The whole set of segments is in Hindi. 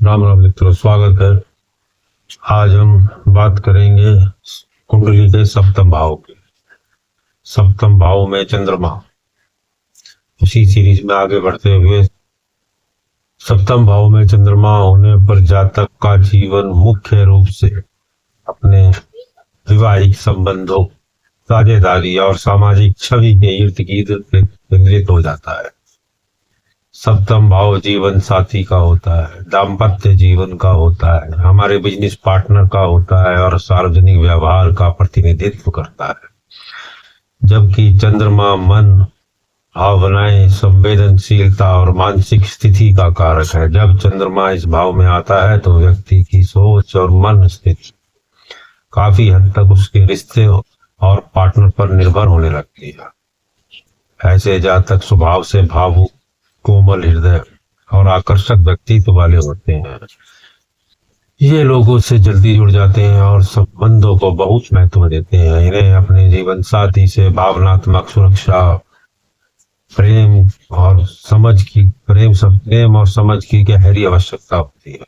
राम राम मित्रों, स्वागत है। आज हम बात करेंगे कुंडली के सप्तम भाव की। सप्तम भाव में चंद्रमा। उसी सीरीज में आगे बढ़ते हुए सप्तम भाव में चंद्रमा होने पर जातक का जीवन मुख्य रूप से अपने वैवाहिक संबंधों, साझेदारी और सामाजिक छवि के इर्द गिर्द केंद्रित हो जाता है। सप्तम भाव जीवन साथी का होता है, दाम्पत्य जीवन का होता है, हमारे बिजनेस पार्टनर का होता है और सार्वजनिक व्यवहार का प्रतिनिधित्व करता है। जबकि चंद्रमा मन, भावनाएं, संवेदनशीलता और मानसिक स्थिति का कारक है। जब चंद्रमा इस भाव में आता है तो व्यक्ति की सोच और मन स्थिति काफी हद तक उसके रिश्ते और पार्टनर पर निर्भर होने लगती है। ऐसे जातक स्वभाव से भावुक, कोमल हृदय और आकर्षक व्यक्तित्व वाले होते हैं। ये लोगों से जल्दी जुड़ जाते हैं और संबंधों को बहुत महत्व देते हैं। इन्हें अपने जीवन साथी से भावनात्मक सुरक्षा, प्रेम और समझ की गहरी आवश्यकता होती है।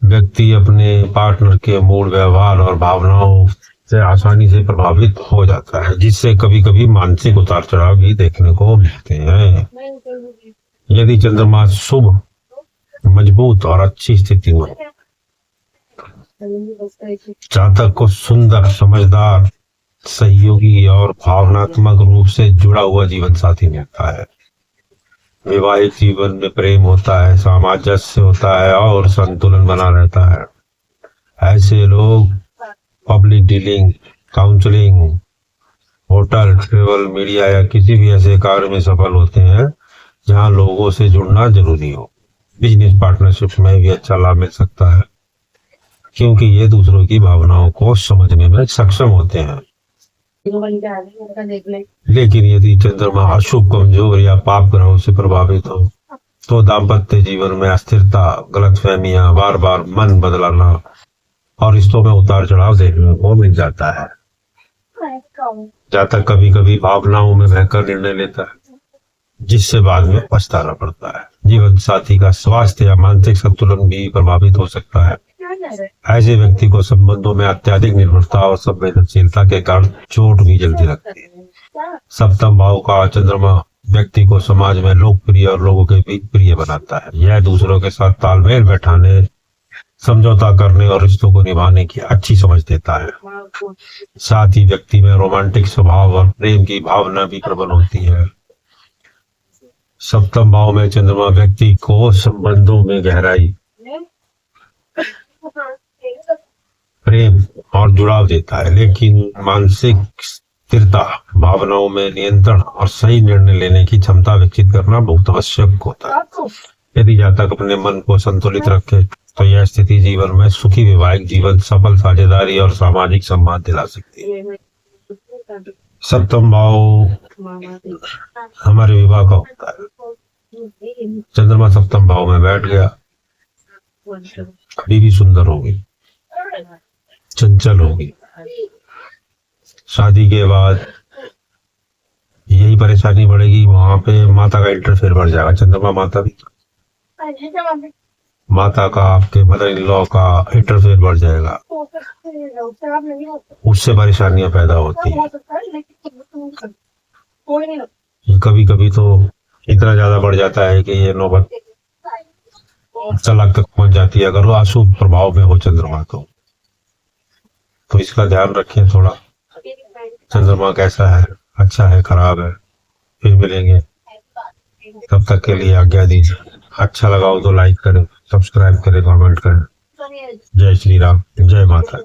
व्यक्ति अपने पार्टनर के मूड, व्यवहार और भावनाओं से आसानी से प्रभावित हो जाता है, जिससे कभी कभी मानसिक उतार चढ़ाव भी देखने को मिलते हैं। यदि चंद्रमा शुभ, मजबूत और अच्छी स्थिति में, जातक को सुंदर, समझदार, सहयोगी और भावनात्मक रूप से जुड़ा हुआ जीवन साथी मिलता है। वैवाहिक जीवन में प्रेम होता है, सामंजस्य होता है और संतुलन बना रहता है। ऐसे लोग public dealing, counselling, hotel, travel, media या किसी भी ऐसे कार्य में सफल होते हैं जहां लोगों से जुड़ना जरूरी हो। बिजनेस पार्टनरशिप में भी अच्छा लाभ मिल सकता है, क्योंकि ये दूसरों की भावनाओं को समझने में सक्षम होते हैं। लेकिन यदि चंद्रमा अशुभ, कमजोर या पाप ग्रहों से प्रभावित हो तो दाम्पत्य जीवन में अस्थिरता, गलतफहमियां, बार बार मन बदलाना और रिश्तों में उतार चढ़ाव देखने को मिल जाता है। जातक कभी कभी भावनाओं में बहकर निर्णय लेता है, जिससे बाद में पछताना पड़ता है। जीवन साथी का स्वास्थ्य या मानसिक संतुलन भी प्रभावित हो सकता है। ऐसे व्यक्ति को संबंधों में अत्यधिक निर्भरता और संवेदनशीलता के कारण चोट भी जल्दी लगती है। सप्तम भाव का चंद्रमा व्यक्ति को समाज में लोकप्रिय और लोगों के बीच प्रिय बनाता है। यह दूसरों के साथ तालमेल बैठाने, समझौता करने और रिश्तों को निभाने की अच्छी समझ देता है। साथ ही व्यक्ति में रोमांटिक स्वभाव और प्रेम की भावना भी प्रबल होती है। सप्तम भाव में चंद्रमा व्यक्ति को संबंधों में गहराई, प्रेम और जुड़ाव देता है, लेकिन मानसिक स्थिरता, भावनाओं में नियंत्रण और सही निर्णय लेने की क्षमता विकसित करना बहुत आवश्यक होता है। यदि जातक अपने मन को संतुलित रखे तो यह स्थिति जीवन में सुखी वैवाहिक जीवन, सफल साझेदारी और सामाजिक सम्मान दिला सकती है। सप्तम भाव हमारे विवाह का होता है। चंद्रमा सप्तम भाव में बैठ गया, कभी भी सुंदर होगी, चंचल होगी। शादी के बाद यही परेशानी बढ़ेगी, वहां पे माता का इंटरफेयर बढ़ जाएगा। चंद्रमा माता का, आपके मदर इन लॉ का इंटरफेयर बढ़ जाएगा, उससे परेशानियां पैदा होती है। कभी कभी तो इतना ज्यादा बढ़ जाता है कि ये नौबत तलाक तक पहुंच जाती है, अगर वो अशुभ प्रभाव में हो चंद्रमा तो इसका ध्यान रखें थोड़ा। चंद्रमा कैसा है, अच्छा है, खराब है। फिर मिलेंगे, तब तक के लिए आज्ञा दीजिए। अच्छा लगा हो तो लाइक करें, सब्सक्राइब करें, कमेंट करें। जय श्री राम, जय माता।